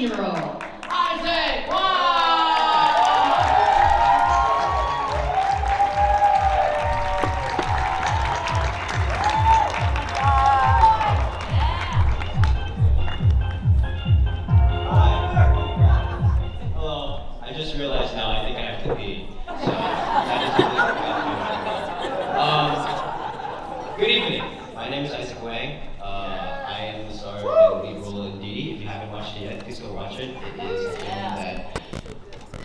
14-year-old, Izaac. Wong! I just realized now I think I have to pee. So good evening. My name is Izaac Wang. I am the star of the lead role in Didi. If you haven't watched it yet, please go watch it. It is a film that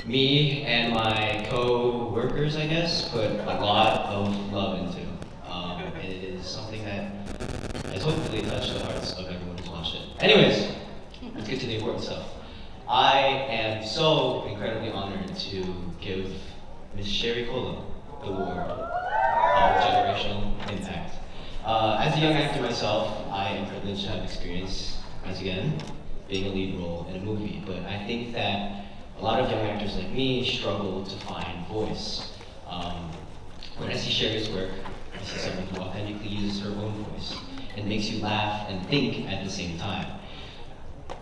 me and my co-workers, I guess, put a lot of love into. It is something that has hopefully touched the hearts of everyone who's watched it. Anyways, let's get to the important stuff. I am so incredibly honored to give Miss Sherry Cola the award of Generational Impact. As a young actor myself, I am privileged to have experience, once again, being a lead role in a movie. But I think that a lot of young actors like me struggle to find voice. When I see Sherry's work, I see someone who authentically uses her own voice and makes you laugh and think at the same time.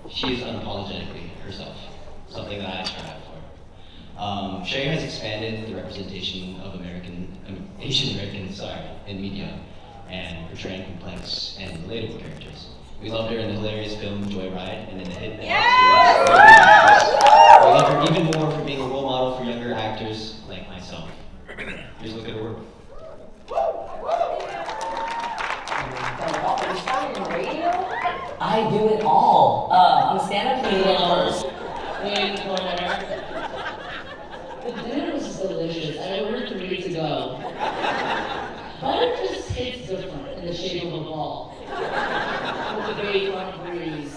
She is unapologetically herself, something that I strive for. Sherry has expanded the representation of Asian Americans, in media and portraying complex and relatable characters. We loved her in the hilarious film Joyride and in the hit series. We love her even more for being a role model for younger actors like myself. Here's a look at her work. I do it all. I'm a stand-up comedian first. The dinner was delicious. I ordered 3 to go. Butter just hits different in the shape of a ball. With the great front breeze.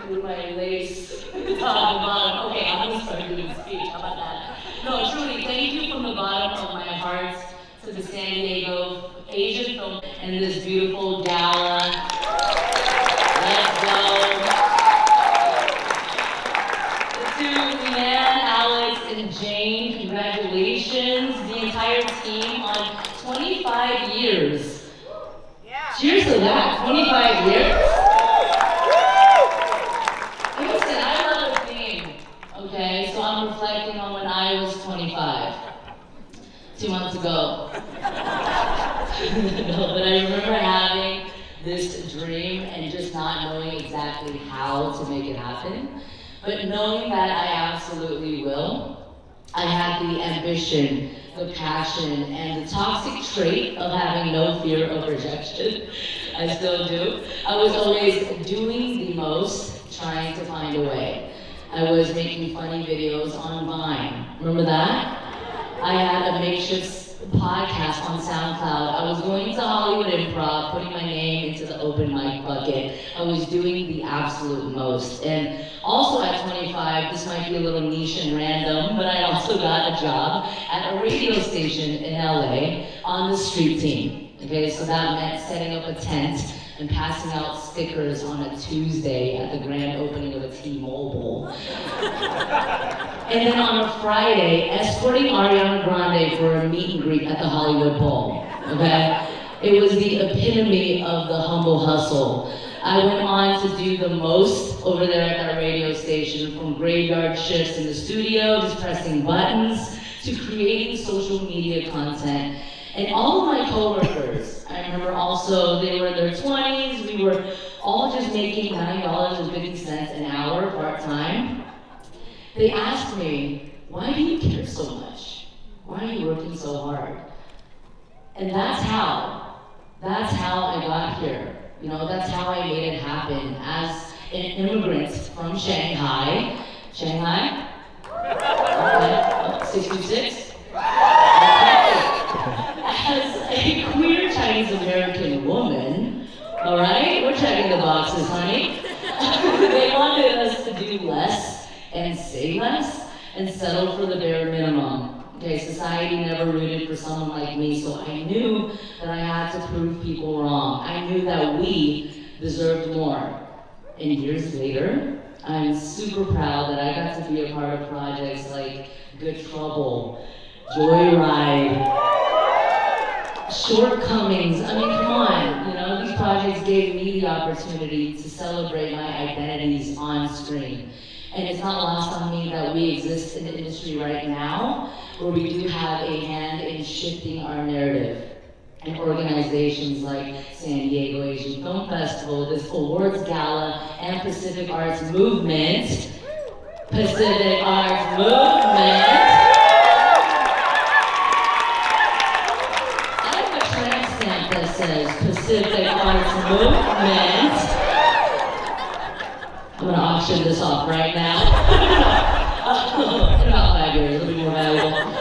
With my lace top and bottom. Okay, I'm gonna start doing the speech. How about that? No, truly, thank you from the bottom of my heart to the San Diego Asian Film and this beautiful gala. Let's go. To Leanne, Alex, and Jeong, congratulations. The entire team on 25 years. Yeah. Cheers to that, 25 years. Listen, I love a theme, okay? So I'm reflecting on when I was 25. 2 months ago. No, but I remember having this dream and just not knowing exactly how to make it happen. But knowing that I absolutely will, I had the ambition, the passion, and the toxic trait of having no fear of rejection. I still do. I was always doing the most, trying to find a way. I was making funny videos on Vine. Remember that? I had a makeshift podcast on SoundCloud. I was going to Hollywood Improv, putting my name into the open mic bucket. I was doing the absolute most. And also at 25, this might be a little niche and random, but I also got a job at a radio station in LA on the street team. Okay, so that meant setting up a tent and passing out stickers on a Tuesday at the grand opening of a T-Mobile. And then on a Friday, escorting Ariana Grande for a meet and greet at the Hollywood Bowl, okay? It was the epitome of the humble hustle. I went on to do the most over there at that radio station, from graveyard shifts in the studio, just pressing buttons, to creating social media content. And all of my coworkers, I remember also, they were in their 20s, we were all just making $9.50 an hour part-time. They asked me, why do you care so much? Why are you working so hard? And that's how I got here. You know, that's how I made it happen as an immigrant from Shanghai. Shanghai? Okay, 626? Okay. As a queer Chinese American woman, all right? We're checking the boxes, honey. They wanted us to do less and say less and settle for the bare minimum. Okay, society never rooted for someone like me, so I knew that I had to prove people wrong. I knew that we deserved more. And years later, I'm super proud that I got to be a part of projects like Good Trouble, Joyride, Shortcomings. I mean, come on, you know, these these projects gave me the opportunity to celebrate my identities on screen. And it's not lost on me that we exist in the industry right now, where we do have a hand in shifting our narrative. And organizations like San Diego Asian Film Festival, this awards gala, and Pacific Arts Movement, Pacific Arts Movement. I have a tramp stamp that says Pacific Arts Movement. I'm gonna auction this off right now. In about 5 years, it'll be more valuable.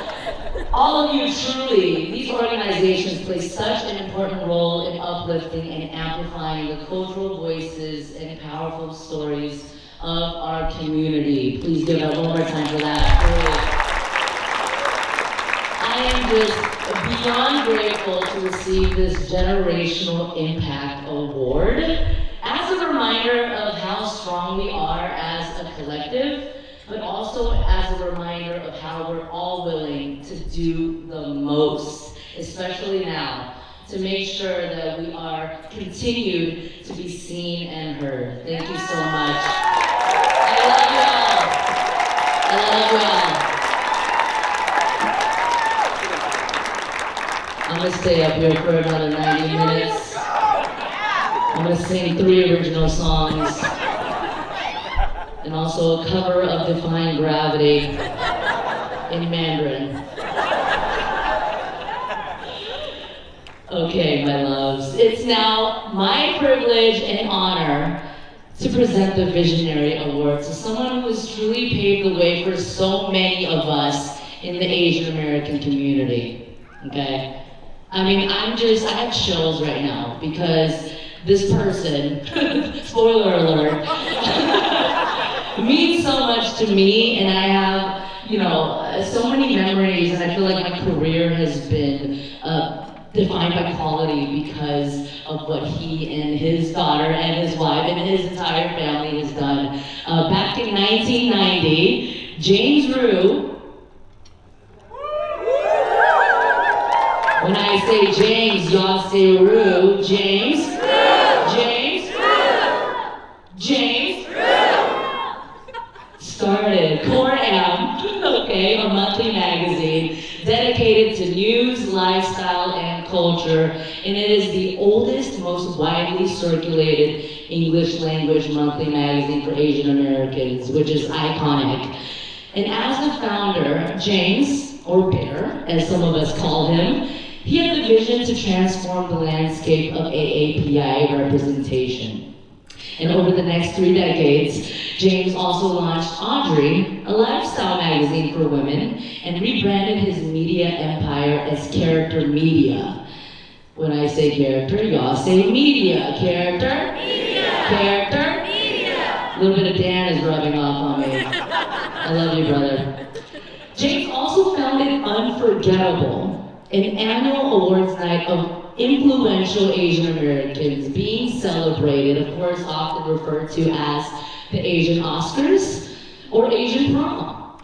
All of you truly, these organizations play such an important role in uplifting and amplifying the cultural voices and powerful stories of our community. Please give it up one more time for that. I am just beyond grateful to receive this Generational Impact Award as a reminder of how strong we are as a collective, but also as a reminder of how we're all willing to do the most, especially now, to make sure that we are continued to be seen and heard. Thank you so much. I love y'all. I love y'all. I'm gonna stay up here for another 90 minutes. I'm gonna sing 3 original songs. And also a cover of Defying Gravity in Mandarin. Okay, my loves. It's now my privilege and honor to present the Visionary Award to someone who has truly paved the way for so many of us in the Asian American community, okay? I mean, I have chills right now because this person, spoiler alert, means so much to me, and I have, so many memories, and I feel like my career has been defined by quality because of what he and his daughter and his wife and his entire family has done. Back in 1990, James Rue, when I say James, y'all say Rue, James, started Core M, okay, a monthly magazine dedicated to news, lifestyle, and culture, and it is the oldest, most widely circulated English language monthly magazine for Asian Americans, which is iconic. And as the founder, James, or Bear, as some of us call him, he had the vision to transform the landscape of AAPI representation. And over the next 3 decades, James also launched Audrey, a lifestyle magazine for women, and rebranded his media empire as Character Media. When I say character, y'all say media. Character? Media. Character? Media. A little bit of Dan is rubbing off on me. I love you, brother. James also founded Unforgettable, an annual awards night of influential Asian Americans being celebrated, of course often referred to as the Asian Oscars or Asian Prom.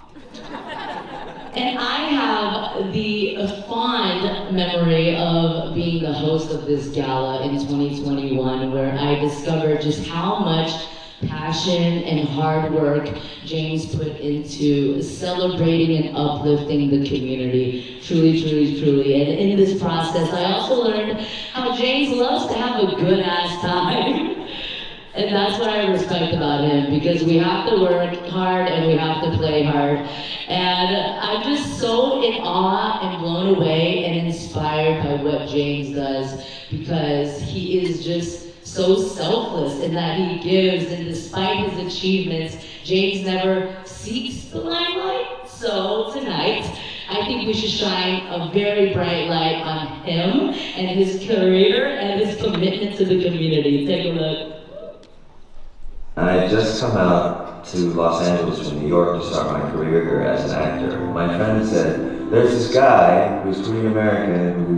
And I have the fond memory of being the host of this gala in 2021, where I discovered just how much passion and hard work James put into celebrating and uplifting the community. Truly, truly, truly. And in this process, I also learned how James loves to have a good ass time. And that's what I respect about him, because we have to work hard and we have to play hard. And I'm just so in awe and blown away and inspired by what James does, because he is just so selfless in that he gives, and despite his achievements, James never seeks the limelight. So tonight, I think we should shine a very bright light on him and his career and his commitment to the community. Take a look. I had just come out to Los Angeles from New York to start my career here as an actor. My friend said, there's this guy who's Korean American who